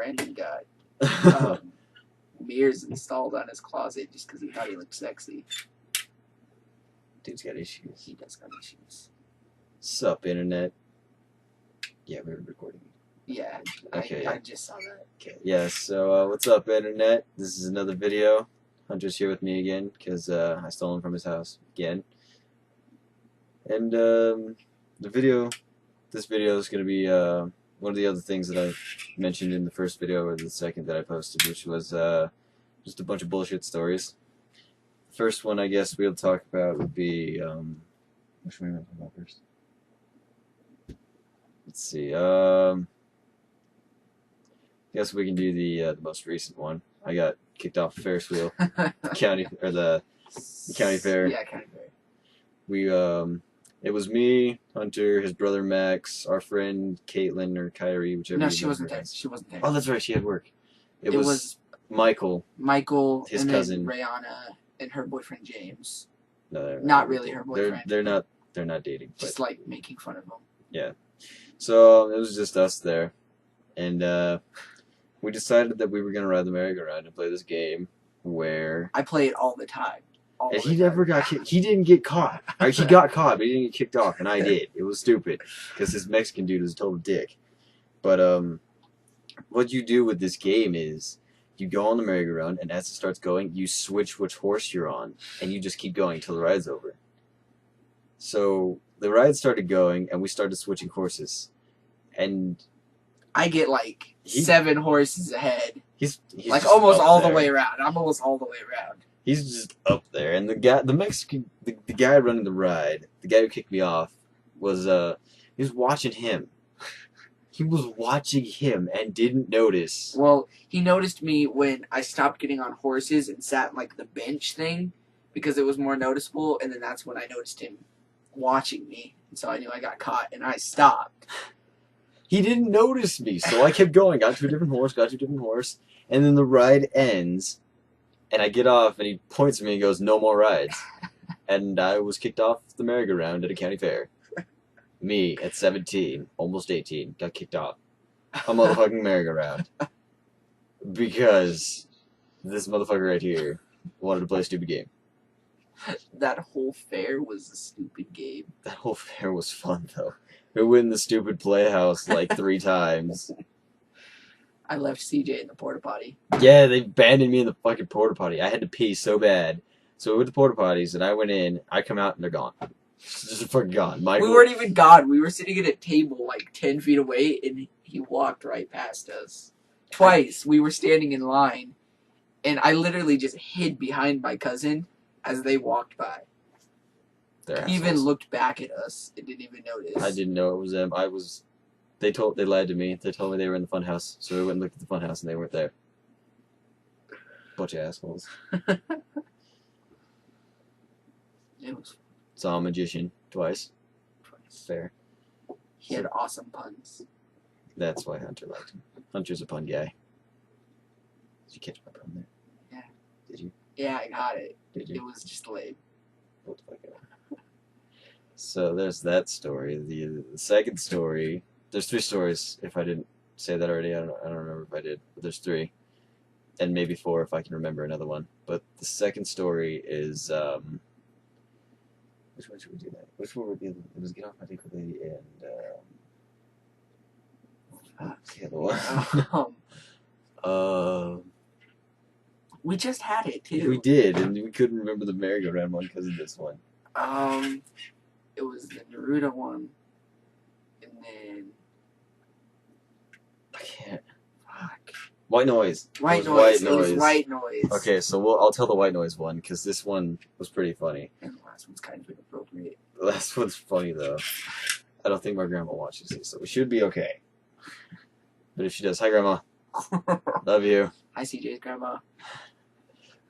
Brandon got mirrors installed on his closet just because he thought he looked sexy. Dude's got issues. He does got issues. Sup, internet? Yeah, we were recording. Yeah, Okay. I just saw that. Okay. Yeah, so what's up, internet? This is another video. Hunter's here with me again because I stole him from his house again. And this video is going to be one of the other things that I mentioned in the first video or the second that I posted, which was just a bunch of bullshit stories. First one I guess we'll talk about would be which one do we want to talk about first? Let's see. I guess we can do the most recent one. I got kicked off the Ferris wheel, the county fair. Yeah, county fair. We it was me, Hunter, his brother Max, our friend Caitlin or Kyrie, whichever. No, she wasn't there. She wasn't there. Oh, that's right. She had work. It was Michael. Michael, his and cousin, then Rihanna, and her boyfriend James. No, not really her boyfriend. They're not dating. Just but, like making fun of him. Yeah. So it was just us there, and we decided that we were gonna ride the merry-go-round and play this game where I play it all the time. And he never got kicked. He didn't get caught. Or he got caught, but he didn't get kicked off, and I did. It was stupid because this Mexican dude was a total dick. But what you do with this game is you go on the merry-go-round, and as it starts going, you switch which horse you're on, and you just keep going until the ride's over. So the ride started going, and we started switching horses, and I get like 7 horses ahead. He's like almost all the way around. I'm almost all the way around. He's just up there, and the guy running the ride, the guy who kicked me off, was he was watching him. He was watching him and didn't notice. Well, he noticed me when I stopped getting on horses and sat in like the bench thing because it was more noticeable, and then that's when I noticed him watching me, and so I knew I got caught, and I stopped. He didn't notice me, so I kept going. Got to a different horse, and then the ride ends. And I get off, and he points at me and goes, "No more rides." And I was kicked off the merry-go-round at a county fair. Me, at 17, almost 18, got kicked off a motherfucking merry-go-round. Because this motherfucker right here wanted to play a stupid game. That whole fair was a stupid game. That whole fair was fun, though. We went in the stupid playhouse like 3 times. I left CJ in the porta potty. Yeah, they abandoned me in the fucking porta potty. I had to pee so bad. So we went to porta potties, and I went in. I come out, and they're gone. Just fucking gone. We weren't even gone. We were sitting at a table like 10 feet away, and he walked right past us. Twice, we were standing in line, and I literally just hid behind my cousin as they walked by. He even looked back at us and didn't even notice. I didn't know it was them. They lied to me. They told me they were in the fun house, so we went and looked at the fun house, and they weren't there. Bunch of assholes. Saw a magician twice. Fair. He had awesome puns. That's why Hunter liked him. Hunter's a pun guy. Did you catch my pun there? Yeah. Did you? Yeah, I got it. Did you? It was just lame. What the fuck? So there's that story. The second story. There's 3 stories. If I didn't say that already, I don't remember if I did. But there's 3, and maybe 4 if I can remember another one. But the second story is which one should we do that? Which one would be? It was Get Off My Dick Lady and what's the other one? We just had it too. We did, and we couldn't remember the merry-go-round one because of this one. It was the Naruto one, and then I can't. Fuck. White Noise. White Noise. It was White Noise. Okay, so I'll tell the White Noise one because this one was pretty funny. And the last one's kind of inappropriate. The last one's funny though. I don't think my grandma watches these, so we should be okay. But if she does, hi grandma. Love you. Hi CJ's grandma.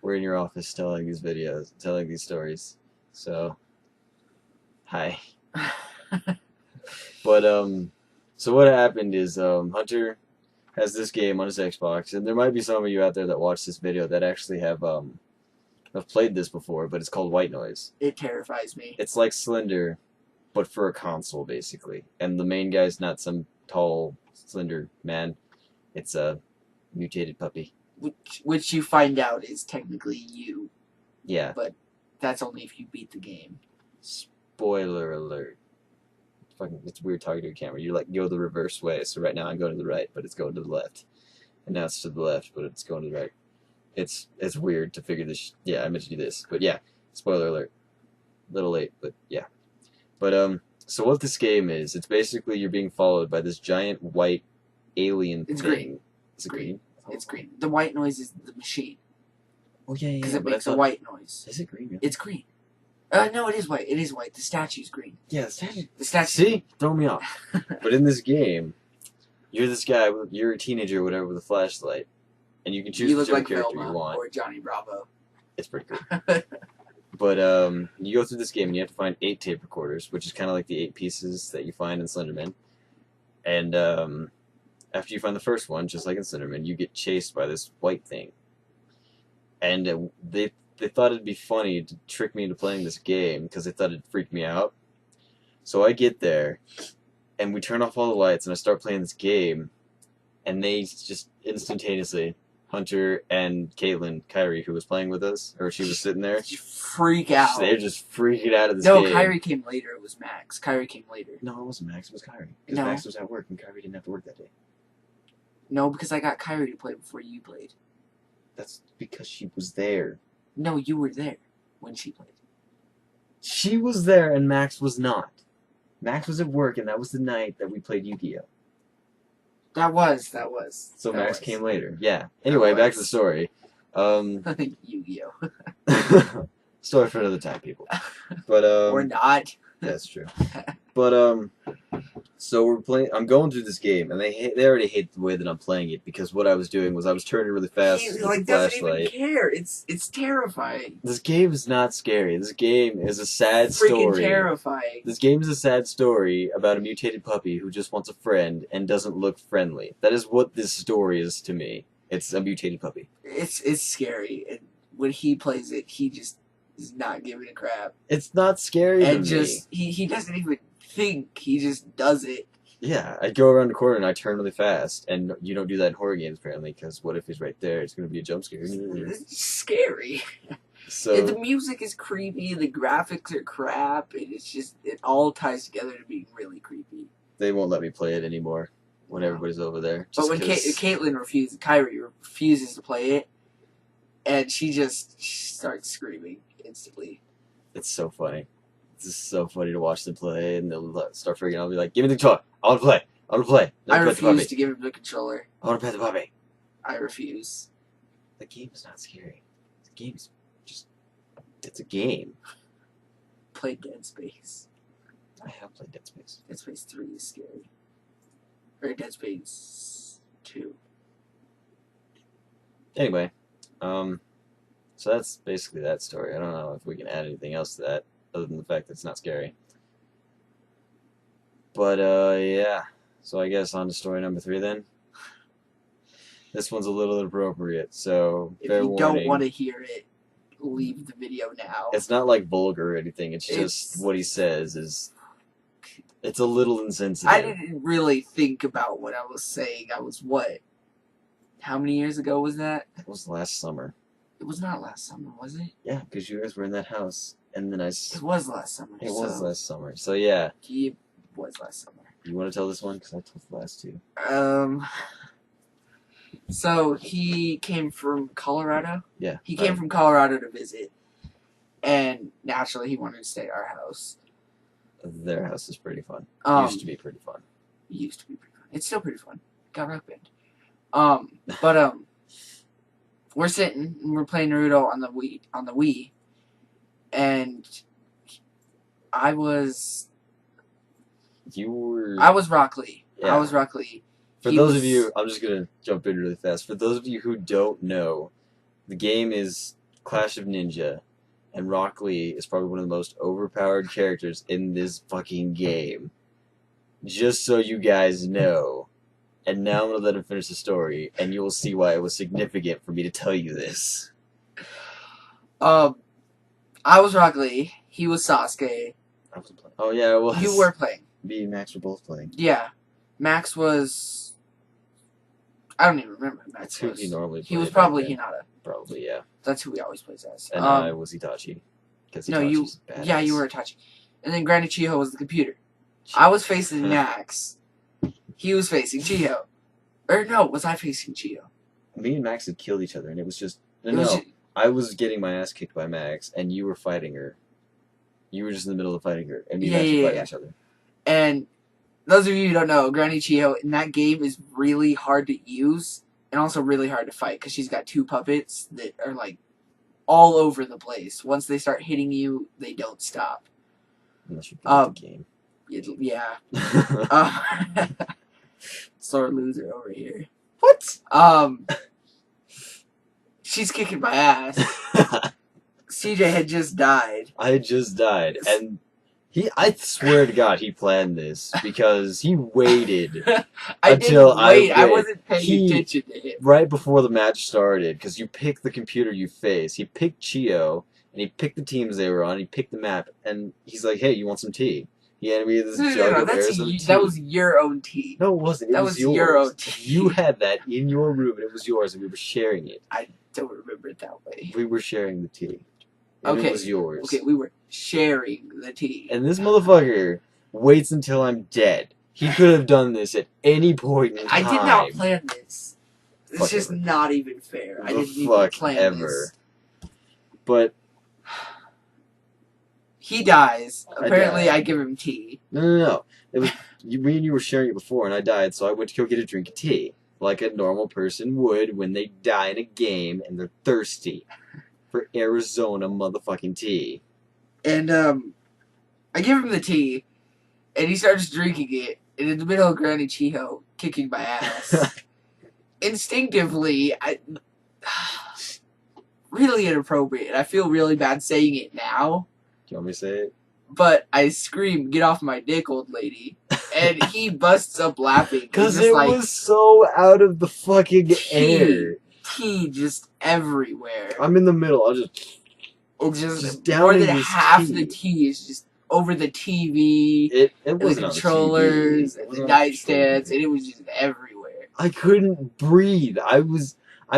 We're in your office telling these videos, telling these stories. So, hi. But so what happened is Hunter has this game on his Xbox, and there might be some of you out there that watch this video that actually have played this before, but it's called White Noise. It terrifies me. It's like Slender, but for a console, basically. And the main guy's not some tall, slender man. It's a Mutated puppy. Which you find out is technically you. Yeah. But that's only if you beat the game. Spoiler alert. Fucking, it's weird talking to a camera. You like go the reverse way. So right now I'm going to the right, but it's going to the left. And now it's to the left, but it's going to the right. It's weird to figure this. Yeah, I meant to do this, but yeah. Spoiler alert. Little late, but yeah. But so what this game is, it's basically you're being followed by this giant white alien It's thing. green. Is it green? It's green. The white noise is the machine. Oh yeah, yeah. Because it but makes a white noise. Is it green? Really? It's green. No, it is white. It is white. The statue's green. Yeah, the statue. The statue. See, throw me off. But in this game, you're this guy. You're a teenager or whatever with a flashlight, and you can choose You look whichever like character Velma you want. or Johnny Bravo. It's pretty cool. But you go through this game and you have to find 8 tape recorders, which is kind of like the 8 pieces that you find in Slenderman. And after you find the first one, just like in Slenderman, you get chased by this white thing. And they thought it'd be funny to trick me into playing this game because they thought it'd freak me out. So I get there, and we turn off all the lights, and I start playing this game, and they just instantaneously, Hunter and Caitlin, Kyrie, who was playing with us, or she was sitting there, You freak out. they're just freaking out of this No, game. Kyrie came later. It was Max. Kyrie came later. No, it wasn't Max, it was Kyrie. Because No. Max was at work, and Kyrie didn't have to work that day. No, because I got Kyrie to play before you played. That's because she was there. No, you were there when she played. She was there, and Max was not. Max was at work, and that was the night that we played Yu-Gi-Oh! That was. So That Max was. came later. Yeah. Anyway, back to the was. story. Yu-Gi-Oh! Story for another time, people. But or not. that's true. But so we're playing. I'm going through this game, and they already hate the way that I'm playing it because what I was doing was I was turning really fast He with like the doesn't even flashlight. care. It's terrifying. This game is not scary. This game is a sad Freaking story. terrifying. This game is a sad story about a mutated puppy who just wants a friend and doesn't look friendly. That is what this story is to me. It's a mutated puppy. It's scary, and when he plays it, he just is not giving a crap, It's not scary and to just me. he doesn't even think. He just does it. Yeah, I go around the corner and I turn really fast, and you don't do that in horror games apparently, because what if he's right there? It's going to be a jump scare. It's scary. So And the music is creepy. The graphics are crap. And it's just it all ties together to being really creepy. they won't let me play it anymore when everybody's over there. But when Caitlin refuses, Kyrie refuses to play it, and she starts screaming instantly. It's so funny. It's just so funny to watch them play, and they'll start freaking out. I'll be like, "Give me the controller. I want to play. I want to play. I Let me pet the refuse puppy. to give him the controller. I want to pet the puppy." I refuse. The game is not scary. The game's just. It's a game. Play Dead Space. I have played Dead Space. Dead Space 3 is scary. Or Dead Space 2. Anyway, so that's basically that story. I don't know if we can add anything else to that, other than the fact that it's not scary. But, yeah. So I guess on to story number 3 then. This one's a little inappropriate, so If fair you warning. don't want to hear it, leave the video now. It's not like vulgar or anything, it's just It's- what he says is... It's a little insensitive. I didn't really think about what I was saying. I was what? How many years ago was that? It was last summer. It was not last summer, was it? Yeah, because you guys were in that house, and then I... It was last summer. It was last summer. So yeah, It was last summer. you want to tell this one? Because I told the last 2. So he came from Colorado. Yeah. He came from Colorado to visit, and naturally he wanted to stay at our house. Their house is pretty fun. Used to be pretty fun. Used to be pretty fun. It's still pretty fun. Got Rock Band. But we're sitting and we're playing Naruto on the Wii, and I was Rock Lee. Yeah. I was Rock Lee. For those of you, I'm just gonna jump in really fast. For those of you who don't know, the game is Clash of Ninja, and Rock Lee is probably one of the most overpowered characters in this fucking game. Just so you guys know. And now I'm gonna let him finish the story, and you will see why it was significant for me to tell you this. I was Rock Lee. He was Sasuke. I wasn't playing. Oh yeah, I was. You were playing. Me and Max were both playing. Yeah. Max was I don't even remember who Max That's who was. he normally played. He was back probably then. Hinata. Probably, yeah. That's who he always plays as. And I was Itachi. Because No, you. Itachi's badass. Yeah, you were Itachi. And then Granny Chiho was the computer. I was facing Max. He was facing Chiho. Or no, was I facing Chiho? Me and Max had killed each other, and it was just... It was No, I was getting my ass kicked by Max, and you were fighting her. You were just in the middle of fighting her, and me and Max were fighting each other. And those of you who don't know, Granny Chiho in that game is really hard to use, and also really hard to fight, because she's got two puppets that are, like, all over the place. Once they start hitting you, they don't stop. Unless you beat the game. Yeah. Sore loser over here. What? She's kicking my ass. CJ had just died. I had just died, and I swear to God, he planned this because he waited until I wasn't paying attention to him. Right before the match started, because you pick the computer you face. He picked Chio, and he picked the teams they were on. He picked the map, and he's like, "Hey, you want some tea?" He handed me this jug of Arizona tea. That was your own tea. No, it wasn't. It was yours. Your own tea. You had that in your room, and it was yours, and we were sharing it. I don't remember it that way. We were sharing the tea. And it was yours. Okay, we were sharing the tea. And this motherfucker waits until I'm dead. He could have done this at any point in time. I did not plan this. It's just not even fair. I didn't even plan this. But he dies. Apparently, I give him tea. No. It was me and you were sharing it before, and I died, so I went to go get a drink of tea, like a normal person would when they die in a game and they're thirsty for Arizona motherfucking tea. And I give him the tea, and he starts drinking it, and in the middle of Granny Chiho kicking my ass. Instinctively, really inappropriate. I feel really bad saying it now. Do you want me to say it? But I scream, "Get off my dick, old lady." And he busts up laughing. Because it was so out of the fucking air. Tea just everywhere. I'm in the middle. I'll just more than half the tea is just over the TV, it and the controllers, and the nightstands, and it was just everywhere. I couldn't breathe. I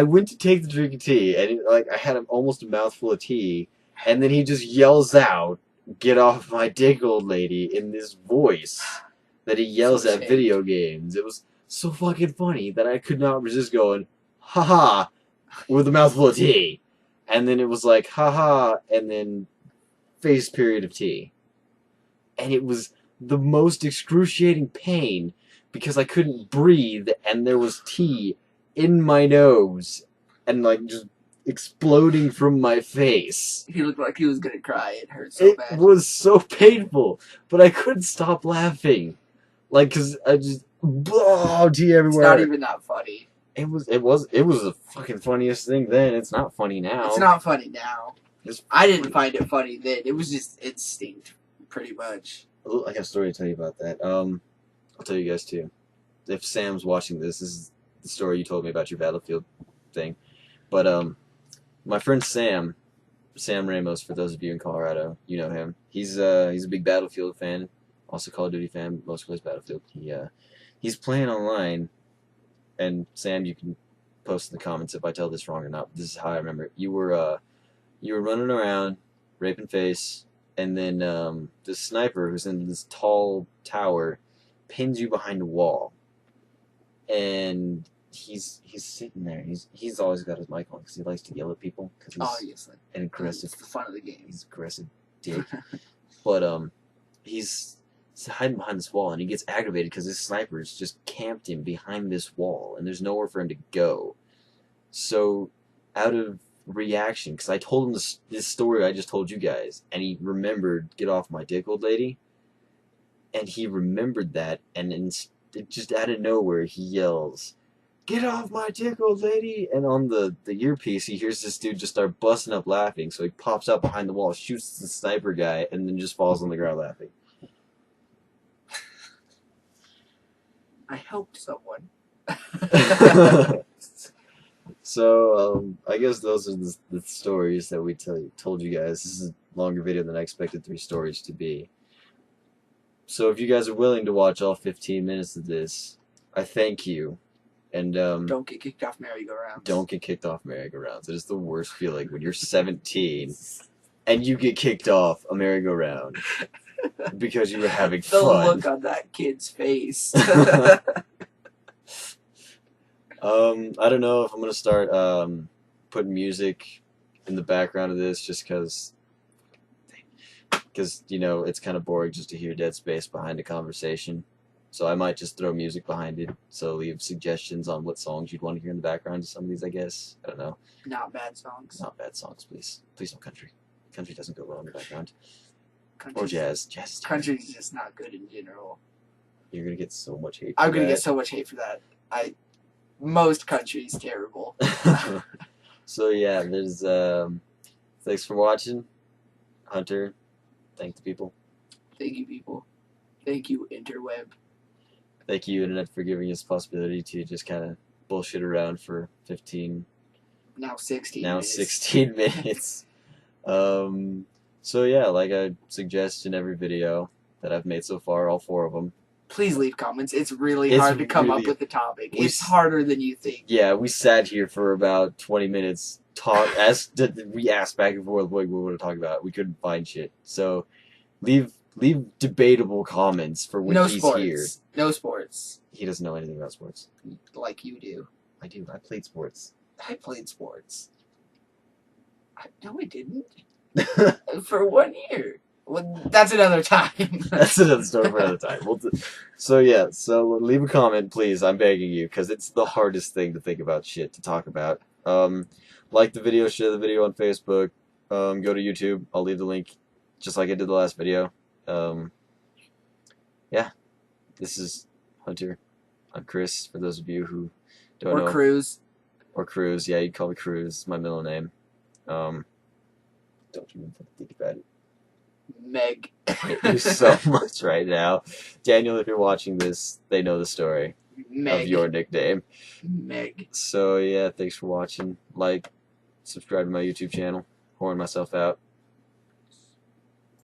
went to take the drink of tea, and I had almost a mouthful of tea, and then he just yells out, "Get off my dick, old lady," in this voice that he yells at video games. It was so fucking funny that I could not resist going, "Ha-ha," with a mouthful of tea. And then it was like, "Ha-ha," and then face period of tea. And it was the most excruciating pain because I couldn't breathe and there was tea in my nose and just exploding from my face. He looked like he was gonna cry. It hurt so bad. It was so painful, but I couldn't stop laughing. Cause I just, tea everywhere. It's not even that funny. It was the fucking funniest thing then. It's not funny now. It's not funny now. I didn't find it funny then. It was just instinct, pretty much. I got a story to tell you about that. I'll tell you guys too. If Sam's watching this is the story you told me about your Battlefield thing. But my friend Sam Ramos, for those of you in Colorado, you know him. He's a big Battlefield fan, also Call of Duty fan. Mostly plays Battlefield. He's playing online. And Sam, you can post in the comments if I tell this wrong or not. But this is how I remember it. You were running around, raping face, and then this sniper who's in this tall tower pins you behind a wall, and he's sitting there. He's always got his mic on because he likes to yell at people. Cause he's an aggressive. It's the fun of the game. He's an aggressive dick. But he's hiding behind this wall, and he gets aggravated because this sniper's just camped him behind this wall, and there's nowhere for him to go. So, out of reaction, because I told him this story I just told you guys, and he remembered, "Get off my dick, old lady," and he remembered that, and just out of nowhere, he yells, "Get off my dick, old lady," and on the earpiece, he hears this dude just start busting up laughing, so he pops out behind the wall, shoots the sniper guy, and then just falls on the ground laughing. I helped someone. So, I guess those are the stories that we told you guys. This is a longer video than I expected 3 stories to be. So if you guys are willing to watch all 15 minutes of this, I thank you. And don't get kicked off merry-go-rounds. don't get kicked off merry-go-rounds. It is the worst feeling when you're 17 and you get kicked off a merry-go-round because you were having The fun. look on that kid's face. I don't know if I'm gonna start putting music in the background of this just because you know it's kind of boring just to hear dead space behind a conversation. So I might just throw music behind it. So leave suggestions on what songs you'd want to hear in the background of some of these, I guess. I don't know. Not bad songs. Not bad songs, please. Please no country. Country doesn't go well in the background. Country's, Or jazz. Jazz is terrible. Country's just not good in general. You're gonna get so much hate. I'm gonna get so much hate for that. Most country's terrible. So yeah, there's thanks for watching. Hunter, thank the people. Thank you, people. Thank you, interweb. Thank you, Internet, for giving us the possibility to just kind of bullshit around for 15, now 16 now minutes. 16 minutes. So yeah, like I suggest in every video that I've made so far, all 4 of them. Please leave comments. It's really hard to come up with the topic. It's harder than you think. Yeah, we sat here for about 20 minutes, we asked back and forth what we want to talk about. We couldn't find shit. So leave debatable comments for when he's here. No sports. He doesn't know anything about sports. Like you do. I do. I played sports. I played sports. No, I didn't. For 1 year. Well, that's another time. That's another story for another time. So yeah, so leave a comment, please. I'm begging you, because it's the hardest thing to think about shit to talk about. Like the video, share the video on Facebook. Go to YouTube. I'll leave the link, just like I did the last video. Yeah, this is Hunter. I'm Chris, for those of you who don't know. Or Cruz. Or Cruz, yeah, you can call me Cruz. It's my middle name. Don't even think about it. Meg. I hate you so much right now. Daniel, if you're watching this, they know the story of your nickname. Meg. So yeah, thanks for watching. Like, subscribe to my YouTube channel. Whoring myself out.